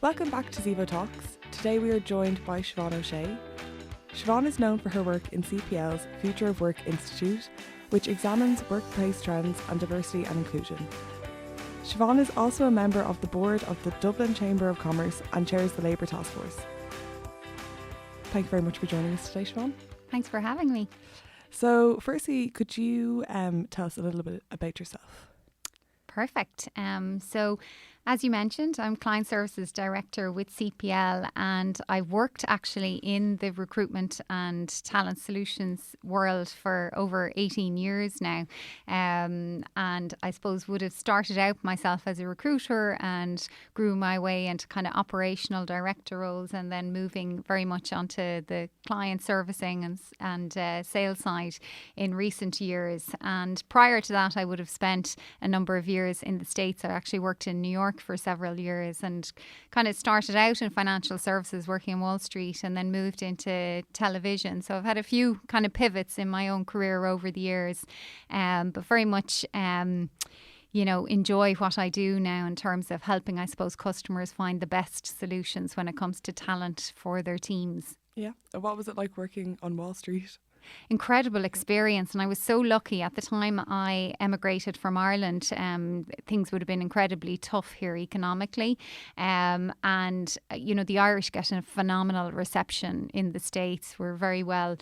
Welcome back to Zivo Talks. Today we are joined by Siobhan O'Shea. Siobhan is known for her work in CPL's Future of Work Institute, which examines workplace trends and diversity and inclusion. Siobhan is also a member of the board of the Dublin Chamber of Commerce and chairs the Labour Taskforce. Thank you very much for joining us today, Siobhan. Thanks for having me. So firstly, could you tell us a little bit about yourself? Perfect. So as you mentioned, I'm Client Services Director with CPL, and I've worked actually in the recruitment and talent solutions world for over 18 years now. And I suppose would have started out myself as a recruiter and grew my way into kind of operational director roles, and then moving very much onto the client servicing and sales side in recent years. And prior to that, I would have spent a number of years in the States. I actually worked in New York for several years and kind of started out in financial services working on Wall Street, and then moved into television. So I've had a few kind of pivots in my own career over the years, but very much enjoy what I do now in terms of helping, I suppose, customers find the best solutions when it comes to talent for their teams. Yeah. What was it like working on Wall Street? Incredible experience, and I was so lucky. At the time I emigrated from Ireland, things would have been incredibly tough here economically, and the Irish get a phenomenal reception in the States. We're very well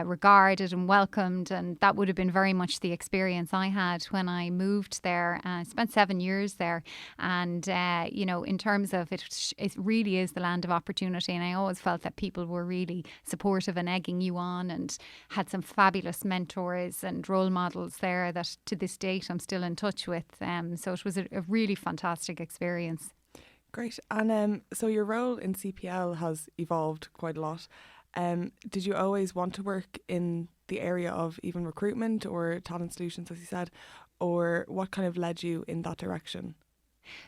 regarded and welcomed, and that would have been very much the experience I had when I moved there. I spent 7 years there, and in terms of it really is the land of opportunity, and I always felt that people were really supportive and egging you on, and had some fabulous mentors and role models there that to this date I'm still in touch with. So it was a really fantastic experience. Great. And so your role in CPL has evolved quite a lot. Did you always want to work in the area of even recruitment or talent solutions, as you said, or what kind of led you in that direction?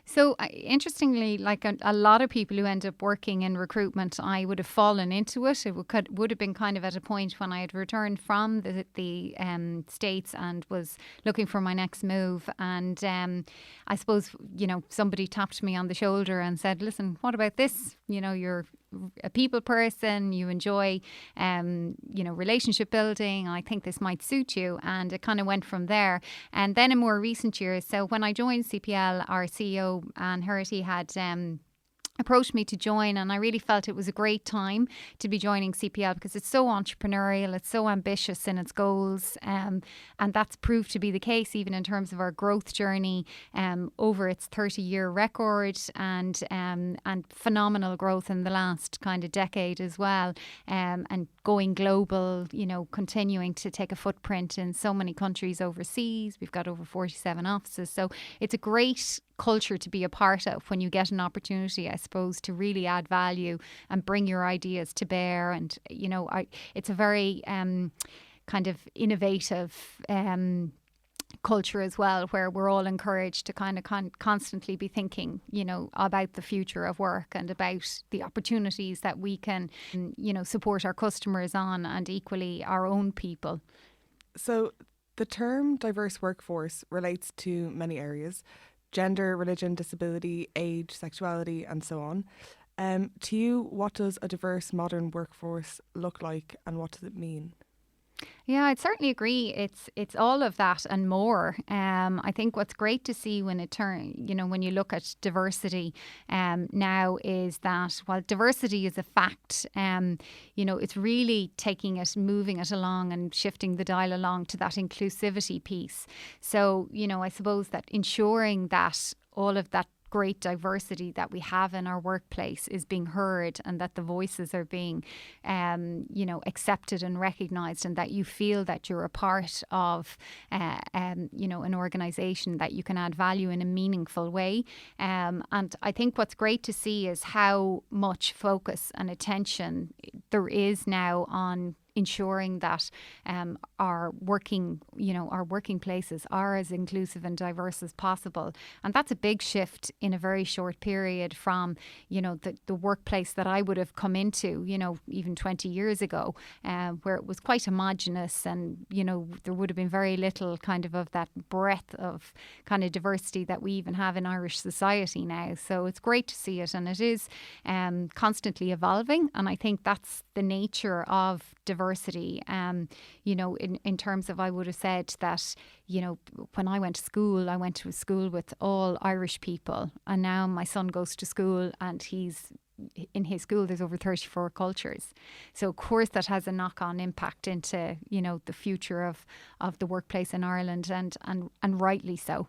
So interestingly, like a lot of people who end up working in recruitment, I would have fallen into it. It would have been kind of at a point when I had returned from the States and was looking for my next move. And I suppose, somebody tapped me on the shoulder and said, listen, what about this? You're a people person, you enjoy, relationship building. I think this might suit you. And it kind of went from there. And then in more recent years, so when I joined CPL, our CEO, Anne Herity, had approached me to join, and I really felt it was a great time to be joining CPL because it's so entrepreneurial, it's so ambitious in its goals, and that's proved to be the case even in terms of our growth journey over its 30-year record, and phenomenal growth in the last kind of decade as well, and going global, continuing to take a footprint in so many countries overseas. We've got over 47 offices, so it's a great culture to be a part of when you get an opportunity, I suppose, to really add value and bring your ideas to bear. And it's a very kind of innovative culture as well, where we're all encouraged to kind of constantly be thinking, about the future of work and about the opportunities that we can, support our customers on, and equally our own people. So the term diverse workforce relates to many areas: gender, religion, disability, age, sexuality, and so on. To you, what does a diverse modern workforce look like, and what does it mean? Yeah, I'd certainly agree. It's all of that and more. I think what's great to see when when you look at diversity now, is that while diversity is a fact, it's really taking it, moving it along and shifting the dial along to that inclusivity piece. So, I suppose that ensuring that all of that great diversity that we have in our workplace is being heard, and that the voices are being, accepted and recognised, and that you feel that you're a part of, an organisation that you can add value in a meaningful way. And I think what's great to see is how much focus and attention there is now on ensuring that our working places are as inclusive and diverse as possible. And that's a big shift in a very short period from, the workplace that I would have come into, even 20 years ago, where it was quite homogenous and, there would have been very little kind of that breadth of kind of diversity that we even have in Irish society now. So it's great to see it, and it is constantly evolving. And I think that's the nature of diversity. In terms of, I would have said that, when I went to a school with all Irish people, and now my son goes to school and in his school there's over 34 cultures. So of course that has a knock-on impact into, the future of the workplace in Ireland, and rightly so.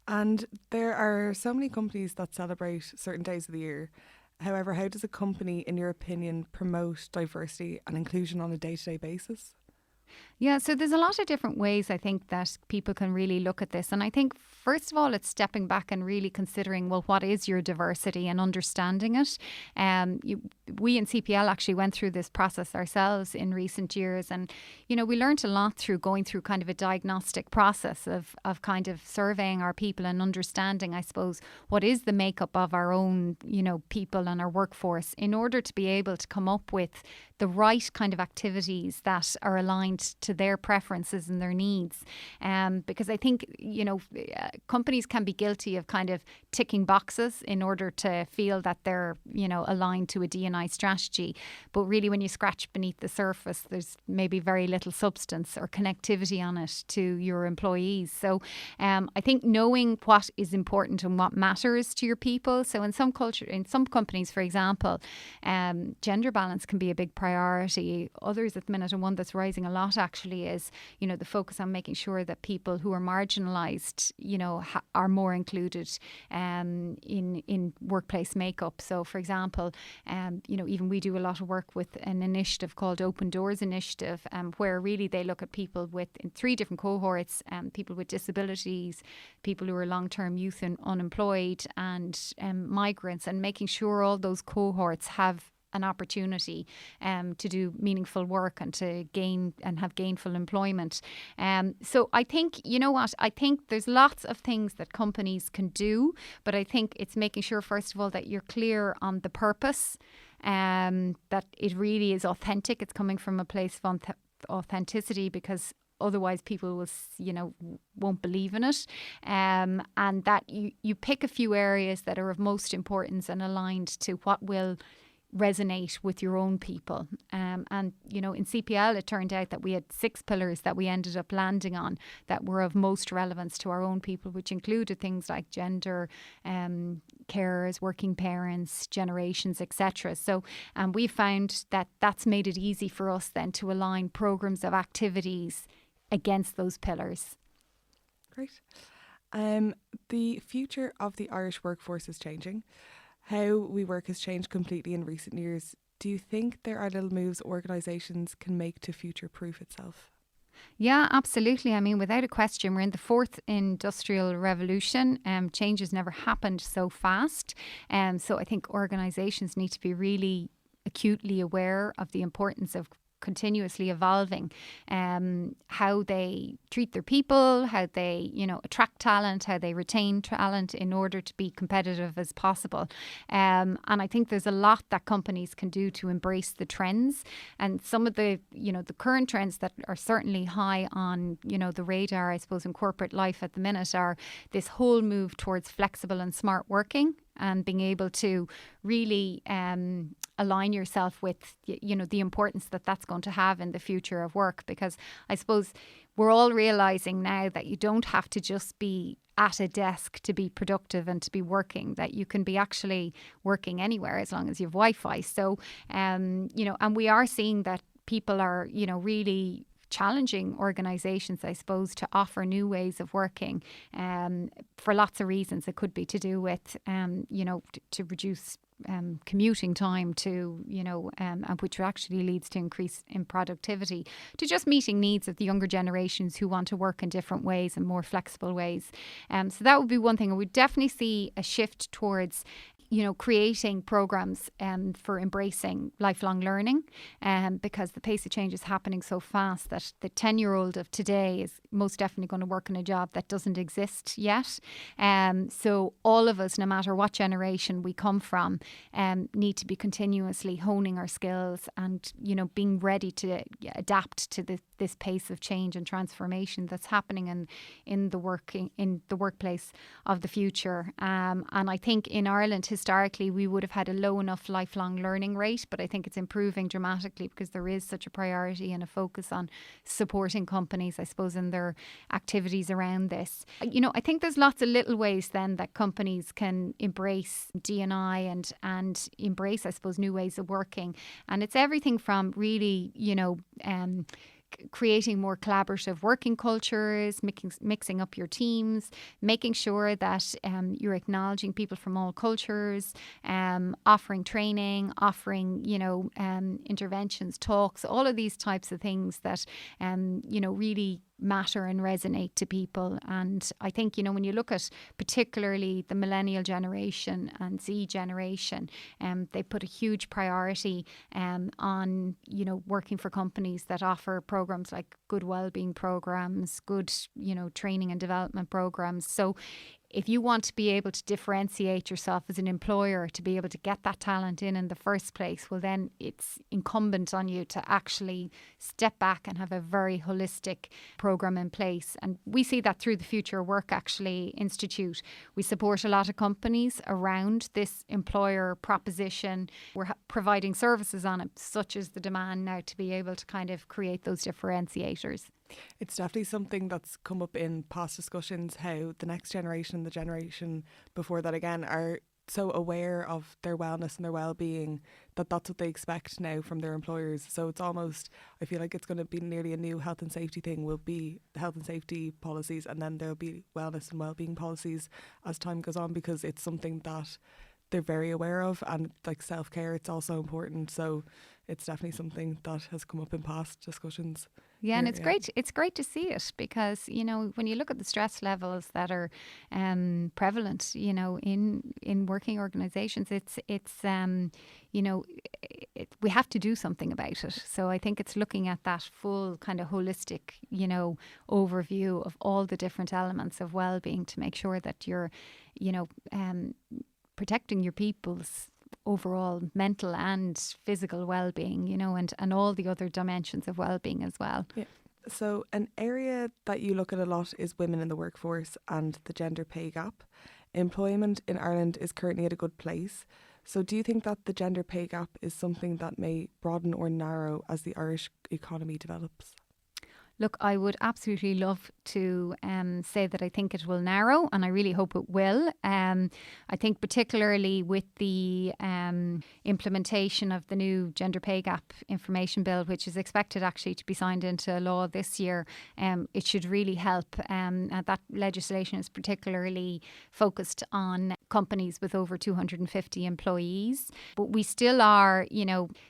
And there are so many companies that celebrate certain days of the year. However, how does a company, in your opinion, promote diversity and inclusion on a day-to-day basis? Yeah, so there's a lot of different ways I think that people can really look at this. And I think, first of all, it's stepping back and really considering, well, what is your diversity and understanding it. We in CPL actually went through this process ourselves in recent years. And, we learned a lot through going through kind of a diagnostic process of kind of surveying our people and understanding, I suppose, what is the makeup of our own, people and our workforce, in order to be able to come up with the right kind of activities that are aligned to their preferences and their needs. Because I think, companies can be guilty of kind of ticking boxes in order to feel that they're, aligned to a D&I strategy. But really, when you scratch beneath the surface, there's maybe very little substance or connectivity on it to your employees. So I think knowing what is important and what matters to your people. So in some companies, for example, gender balance can be a big priority. Others at the minute, and one that's rising a lot actually, is, the focus on making sure that people who are marginalised, are more included in workplace makeup. So for example, even we do a lot of work with an initiative called Open Doors Initiative, where really they look at people in 3 different cohorts, people with disabilities, people who are long-term youth and unemployed, and migrants, and making sure all those cohorts have an opportunity to do meaningful work and to have gainful employment. So I think, I think there's lots of things that companies can do, but I think it's making sure, first of all, that you're clear on the purpose, that it really is authentic. It's coming from a place of authenticity, because otherwise people will, won't believe in it. And that you pick a few areas that are of most importance and aligned to what will resonate with your own people. And, in CPL, it turned out that we had 6 pillars that we ended up landing on that were of most relevance to our own people, which included things like gender, carers, working parents, generations, etc. So we found that that's made it easy for us then to align programmes of activities against those pillars. Great. The future of the Irish workforce is changing. How we work has changed completely in recent years. Do you think there are little moves organisations can make to future-proof itself? Yeah, absolutely. I mean, without a question, we're in the 4th industrial revolution. Change has never happened so fast. So I think organisations need to be really acutely aware of the importance of continuously evolving how they treat their people, how they, attract talent, how they retain talent in order to be competitive as possible. And I think there's a lot that companies can do to embrace the trends. And some of the, the current trends that are certainly high on, the radar, I suppose, in corporate life at the minute are this whole move towards flexible and smart working, and being able to really align yourself with, the importance that that's going to have in the future of work. Because I suppose we're all realising now that you don't have to just be at a desk to be productive and to be working, that you can be actually working anywhere as long as you have Wi-Fi. So, and we are seeing that people are, really challenging organisations, I suppose, to offer new ways of working for lots of reasons. It could be to do with, to reduce commuting time, to, and which actually leads to increase in productivity, to just meeting needs of the younger generations who want to work in different ways and more flexible ways. So that would be one thing. I would definitely see a shift towards creating programs for embracing lifelong learning, because the pace of change is happening so fast that the 10-year-old of today is most definitely going to work in a job that doesn't exist yet. So all of us, no matter what generation we come from, need to be continuously honing our skills and, being ready to adapt to this pace of change and transformation that's happening in the workplace of the future. And I think in Ireland, historically, we would have had a low enough lifelong learning rate, but I think it's improving dramatically because there is such a priority and a focus on supporting companies, I suppose, in their activities around this. I think there's lots of little ways then that companies can embrace D&I and embrace, I suppose, new ways of working. And it's everything from really, creating more collaborative working cultures, mixing up your teams, making sure that you're acknowledging people from all cultures, offering training, offering, interventions, talks, all of these types of things that, really matter and resonate to people. And I think, when you look at particularly the millennial generation and Z generation, they put a huge priority on, working for companies that offer programs like good wellbeing programs, good, training and development programs. So if you want to be able to differentiate yourself as an employer, to be able to get that talent in the first place, well, then it's incumbent on you to actually step back and have a very holistic program in place. And we see that through the Future Work Institute. We support a lot of companies around this employer proposition. We're providing services on it, such as the demand now to be able to kind of create those differentiators. It's definitely something that's come up in past discussions, how the next generation and the generation before that again are so aware of their wellness and their well-being that that's what they expect now from their employers. So it's almost, I feel like it's going to be nearly a new health and safety thing, will be health and safety policies, and then there'll be wellness and well-being policies as time goes on, because it's something that they're very aware of, and like self-care, it's also important. So it's definitely something that has come up in past discussions. Yeah, and it's great. It's great to see it because, when you look at the stress levels that are prevalent, in working organisations, we have to do something about it. So I think it's looking at that full kind of holistic, overview of all the different elements of well-being to make sure that you're, protecting your people's overall mental and physical well-being, and all the other dimensions of well-being as well. Yeah. So an area that you look at a lot is women in the workforce and the gender pay gap. Employment in Ireland is currently at a good place. So do you think that the gender pay gap is something that may broaden or narrow as the Irish economy develops? Look, I would absolutely love to say that I think it will narrow, and I really hope it will. I think particularly with the implementation of the new gender pay gap information bill, which is expected actually to be signed into law this year, it should really help. That legislation is particularly focused on companies with over 250 employees. But we still are,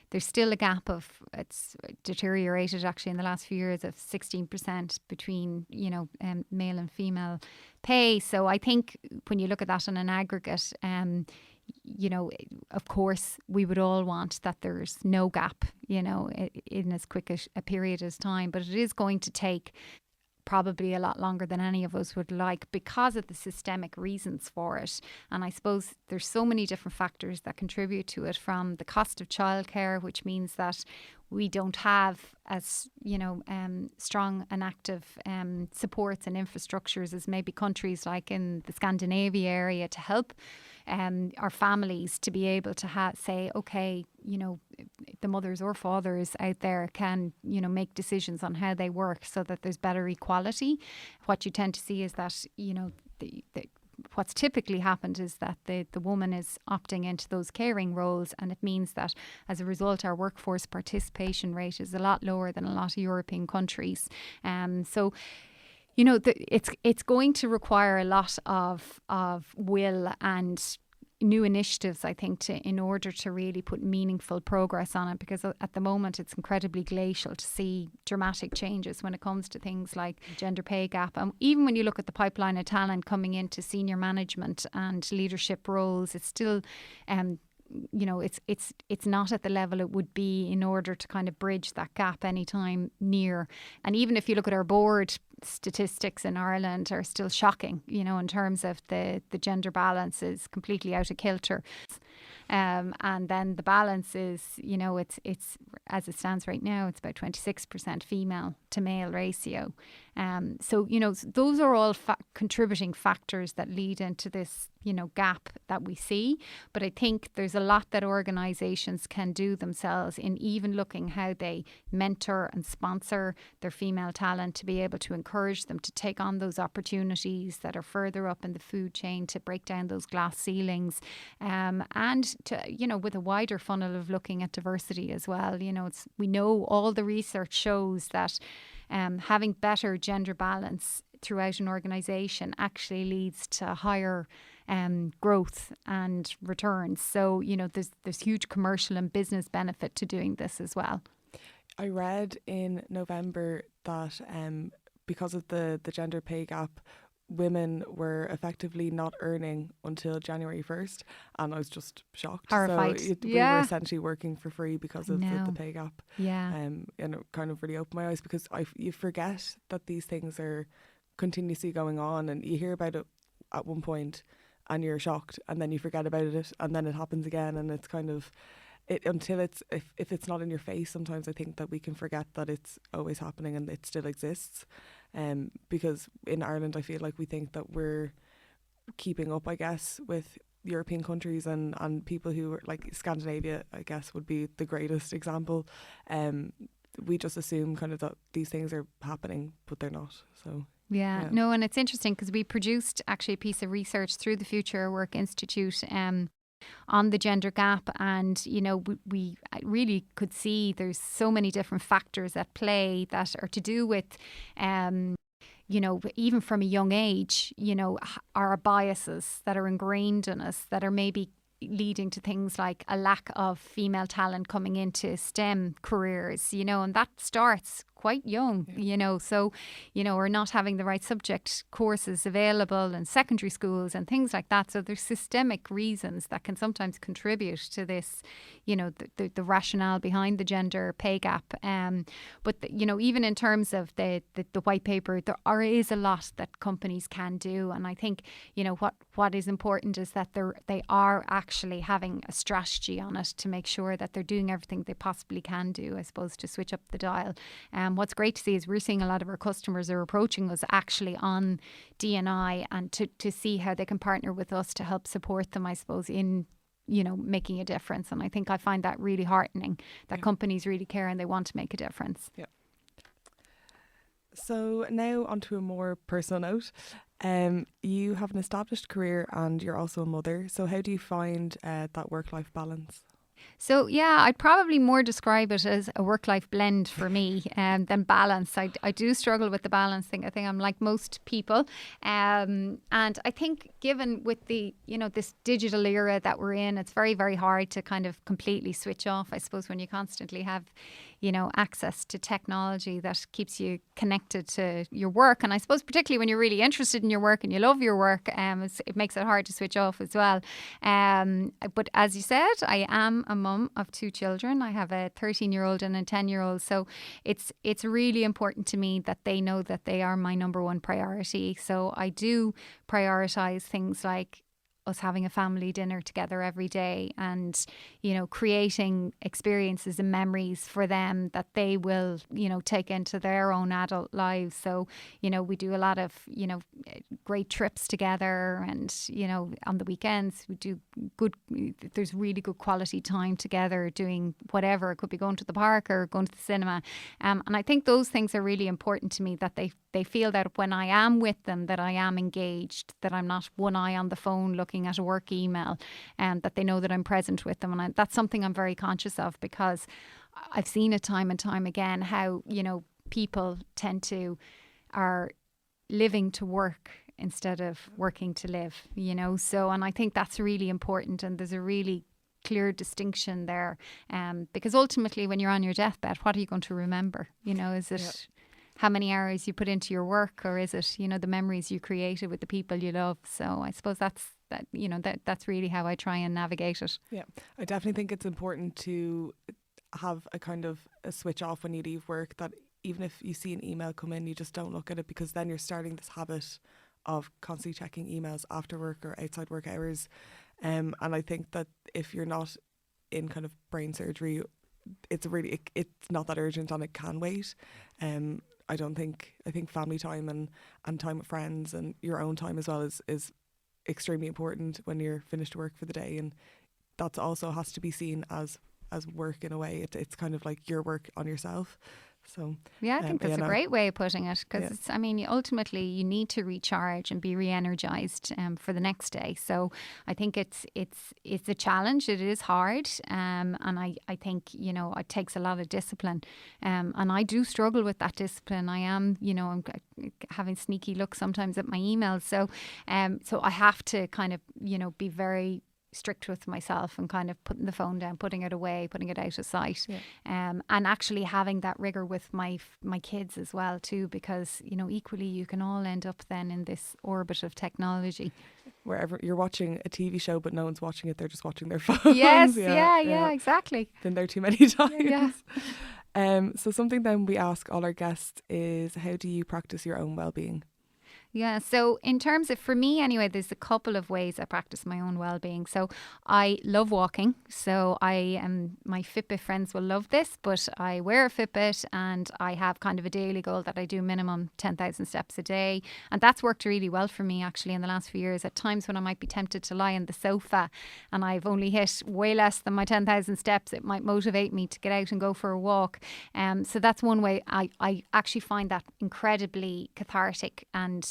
there's still a gap of, it's deteriorated actually in the last few years, of 16% between, male and female pay. So I think when you look at that on an aggregate, of course, we would all want that there's no gap, in as quick a period as time. But it is going to take probably a lot longer than any of us would like because of the systemic reasons for it. And I suppose there's so many different factors that contribute to it, from the cost of childcare, which means that we don't have as, strong and active supports and infrastructures as maybe countries like in the Scandinavia area to help our families to be able to say, okay, the mothers or fathers out there can, make decisions on how they work so that there's better equality. What you tend to see is that, what's typically happened is that the woman is opting into those caring roles, and it means that as a result our workforce participation rate is a lot lower than a lot of European countries. So it's going to require a lot of will and new initiatives, I think, in order to really put meaningful progress on it, because at the moment it's incredibly glacial to see dramatic changes when it comes to things like gender pay gap. And even when you look at the pipeline of talent coming into senior management and leadership roles, it's still it's not at the level it would be in order to kind of bridge that gap anytime near. And even if you look at our board statistics in Ireland are still shocking, in terms of the gender balance is completely out of kilter. And then the balance is, it's as it stands right now, it's about 26% female to male ratio. So, those are all contributing factors that lead into this, gap that we see. But I think there's a lot that organisations can do themselves in even looking how they mentor and sponsor their female talent to be able to encourage them to take on those opportunities that are further up in the food chain, to break down those glass ceilings, and to, with a wider funnel of looking at diversity as well. We know all the research shows that having better gender balance throughout an organisation actually leads to higher growth and returns. So, there's huge commercial and business benefit to doing this as well. I read in November that because of the gender pay gap, women were effectively not earning until January 1st, and I was just shocked. Horrified. So we were essentially working for free because of the pay gap. Yeah. And it kind of really opened my eyes, because you forget that these things are continuously going on, and you hear about it at one point and you're shocked, and then you forget about it, and then it happens again, and it's kind of until it's if it's not in your face. Sometimes I think that we can forget that it's always happening and it still exists. Because in Ireland, I feel like we think that we're keeping up, I guess, with European countries and people who are like Scandinavia, I guess, would be the greatest example. We just assume kind of that these things are happening, but they're not. So yeah. No, and it's interesting because we produced actually a piece of research through the Future Work Institute on the gender gap, and we really could see there's so many different factors at play that are to do with even from a young age, our biases that are ingrained in us that are maybe leading to things like a lack of female talent coming into STEM careers, and that starts quite young, so, we're not having the right subject courses available in secondary schools and things like that. So there's systemic reasons that can sometimes contribute to this, the rationale behind the gender pay gap. But, even in terms of the white paper, there is a lot that companies can do. And I think, what is important is that they are actually having a strategy on it to make sure that they're doing everything they possibly can do, I suppose, to switch up the dial. What's great to see is we're seeing a lot of our customers are approaching us actually on D&I, and to see how they can partner with us to help support them, I suppose, in making a difference. And I find that really heartening that companies really care and they want to make a difference. Yeah. So now onto a more personal note. You have an established career and you're also a mother. So how do you find that work-life balance? So, yeah, I'd probably more describe it as a work-life blend for me than balance. I do struggle with the balance thing. I think I'm like most people. And I think given with the, this digital era that we're in, it's very, very hard to kind of completely switch off, I suppose, when you constantly have, access to technology that keeps you connected to your work. And I suppose particularly when you're really interested in your work and you love your work, it makes it hard to switch off as well. But as you said, I am a mum of 2 children. I have a 13-year-old and a 10-year-old. So it's really important to me that they know that they are my number one priority. So I do prioritise things like us having a family dinner together every day and, creating experiences and memories for them that they will, take into their own adult lives. So, we do a lot of, great trips together and, on the weekends we do there's really good quality time together doing whatever. It could be going to the park or going to the cinema. And I think those things are really important to me, that they feel that when I am with them, that I am engaged, that I'm not one eye on the phone looking at a work email, and that they know that I'm present with them. And that's something I'm very conscious of, because I've seen it time and time again how, people are living to work instead of working to live, So, and I think that's really important, and there's a really clear distinction there, because ultimately when you're on your deathbed, what are you going to remember? Is it how many hours you put into your work, or is it, the memories you created with the people you love? So I suppose that's really how I try and navigate it. Yeah, I definitely think it's important to have a kind of a switch off when you leave work, that even if you see an email come in, you just don't look at it, because then you're starting this habit of constantly checking emails after work or outside work hours. And I think that if you're not in kind of brain surgery, it's not that urgent and it can wait. I think family time and time with friends and your own time as well is extremely important when you're finished work for the day, and that also has to be seen as work in a way. It's kind of like your work on yourself. So yeah, I think that's a great way of putting it, because ultimately you need to recharge and be re-energized for the next day. So I think it's a challenge. It is hard, and I think it takes a lot of discipline, and I do struggle with that discipline. I am I'm having sneaky looks sometimes at my emails. So I have to kind of be very strict with myself and kind of putting the phone down, putting it away, putting it out of sight, and actually having that rigor with my kids as well too, because equally you can all end up then in this orbit of technology wherever you're watching a TV show but no one's watching it, they're just watching their phones. Yes, yeah, exactly. Been there too many times. Yeah. So something then we ask all our guests is, how do you practice your own well-being? Yeah, so in terms of, for me anyway, there's a couple of ways I practice my own well-being. So I love walking. So my Fitbit friends will love this, but I wear a Fitbit and I have kind of a daily goal that I do minimum 10,000 steps a day. And that's worked really well for me actually in the last few years. At times when I might be tempted to lie on the sofa and I've only hit way less than my 10,000 steps, it might motivate me to get out and go for a walk. So that's one way. I actually find that incredibly cathartic and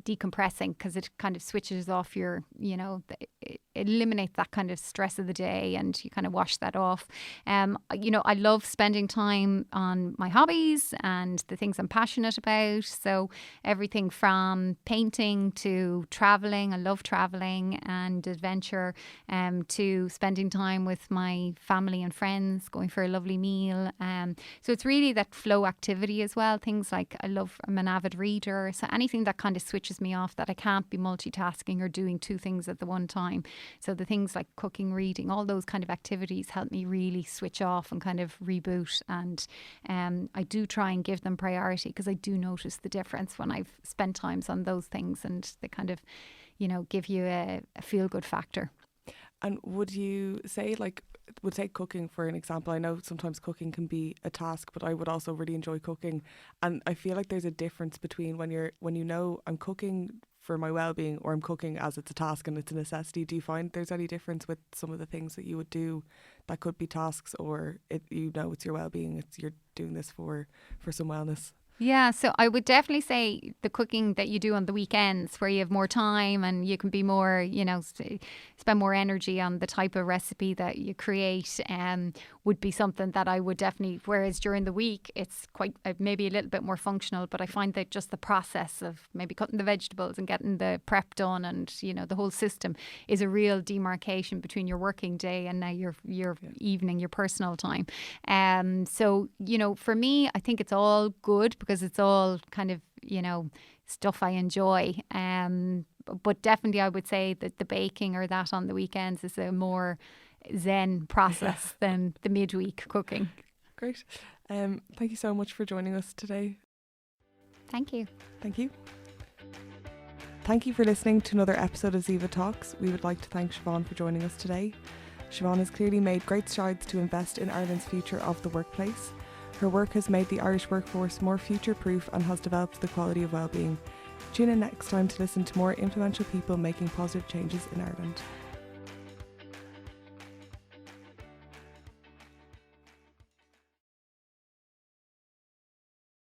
decompressing, because it kind of switches off your, it eliminates that kind of stress of the day and you kind of wash that off. I love spending time on my hobbies and the things I'm passionate about. So everything from painting to traveling. I love traveling and adventure, to spending time with my family and friends, going for a lovely meal. So it's really that flow activity as well. Things like I'm an avid reader. So anything that kind of switches me off, that I can't be multitasking or doing two things at the one time. So the things like cooking, reading, all those kind of activities help me really switch off and kind of reboot. And I do try and give them priority, because I do notice the difference when I've spent times on those things, and they kind of, give you a feel-good factor. And would you say, would take cooking for an example? I know sometimes cooking can be a task, but I would also really enjoy cooking. And I feel like there's a difference between when I'm cooking for my well-being, or I'm cooking as it's a task and it's a necessity. Do you find there's any difference with some of the things that you would do that could be tasks, or it's your well-being, you're doing this for some wellness? Yeah, so I would definitely say the cooking that you do on the weekends, where you have more time and you can be more, spend more energy on the type of recipe that you create, would be something that I would definitely, whereas during the week it's quite maybe a little bit more functional, but I find that just the process of maybe cutting the vegetables and getting the prep done and, the whole system is a real demarcation between your working day and now your evening, your personal time. So, for me, I think it's all good, because it's all kind of, stuff I enjoy. But definitely I would say that the baking or that on the weekends is a more zen process than the midweek cooking. Great. Thank you so much for joining us today. Thank you. Thank you. Thank you for listening to another episode of Ziva Talks. We would like to thank Siobhan for joining us today. Siobhan has clearly made great strides to invest in Ireland's future of the workplace. Her work has made the Irish workforce more future-proof and has developed the quality of well-being. Tune in next time to listen to more influential people making positive changes in Ireland.